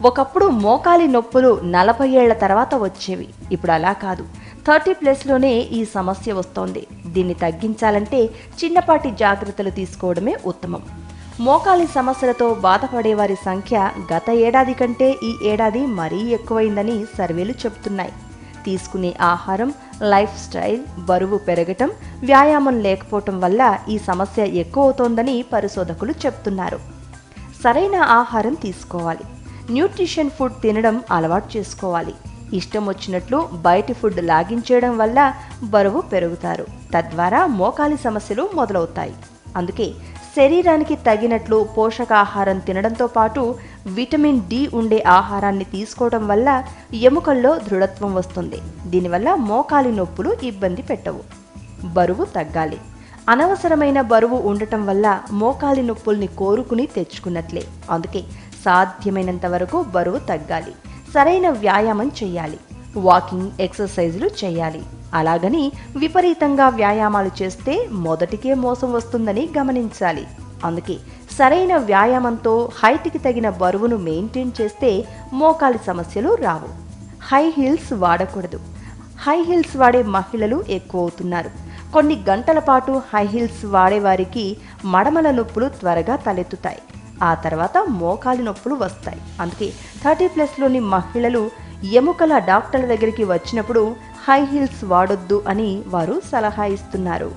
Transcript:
ఒకప్పుడు మోకాలి నొప్పులు 40 ఏళ్ల తర్వాత వచ్చేవి. ఇప్పుడు అలా కాదు, 30+లోనే ఈ సమస్య వస్తోంది. దీన్ని తగ్గించాలంటే చిన్నపాటి జాగ్రత్తలు తీసుకోవడమే ఉత్తమం. మోకాలి సమస్యలతో బాధపడేవారి సంఖ్య గత ఏడాది కంటే ఈ ఏడాది మరీ ఎక్కువైందని సర్వేలు చెబుతున్నాయి. తీసుకునే ఆహారం, లైఫ్ స్టైల్, బరువు పెరగటం, వ్యాయామం లేకపోవటం వల్ల ఈ సమస్య ఎక్కువ అవుతోందని పరిశోధకులు చెబుతున్నారు. సరైన ఆహారం తీసుకోవాలి. న్యూట్రిషన్ ఫుడ్ తినడం అలవాటు చేసుకోవాలి. ఇష్టం వచ్చినట్లు బయటి ఫుడ్ లాగించేయడం వల్ల బరువు పెరుగుతారు. తద్వారా మోకాలి సమస్యలు మొదలవుతాయి. అందుకే శరీరానికి తగినట్లు పోషకాహారం తినడంతో పాటు విటమిన్ డి ఉండే ఆహారాన్ని తీసుకోవడం వల్ల ఎముకల్లో దృఢత్వం వస్తుంది. దీనివల్ల మోకాలి నొప్పులు ఇబ్బంది పెట్టవు. బరువు తగ్గాలి. అనవసరమైన బరువు ఉండటం వల్ల మోకాలి నొప్పుల్ని కోరుకుని తెచ్చుకున్నట్లే. అందుకే సాధ్యమైనంత వరకు బరువు తగ్గాలి. సరైన వ్యాయామం చేయాలి. వాకింగ్, ఎక్సర్సైజులు చేయాలి. అలాగని విపరీతంగా వ్యాయామాలు చేస్తే మొదటికే మోసం వస్తుందని గమనించాలి. అందుకే సరైన వ్యాయామంతో హైట్కి తగిన బరువును మెయింటైన్ చేస్తే మోకాలి సమస్యలు రావు. హై హీల్స్ వాడకూడదు. హై హీల్స్ వాడే మహిళలు ఎక్కువ అవుతున్నారు. కొన్ని గంటల పాటు హై హీల్స్ వాడేవారికి మడమల నొప్పులు త్వరగా తలెత్తుతాయి. ఆ తర్వాత మోకాలి నొప్పులు వస్తాయి. అందుకే 30+లోని మహిళలు ఎముకల డాక్టర్ల దగ్గరికి వచ్చినప్పుడు హై హీల్స్ వాడొద్దు అని వారు సలహా ఇస్తున్నారు.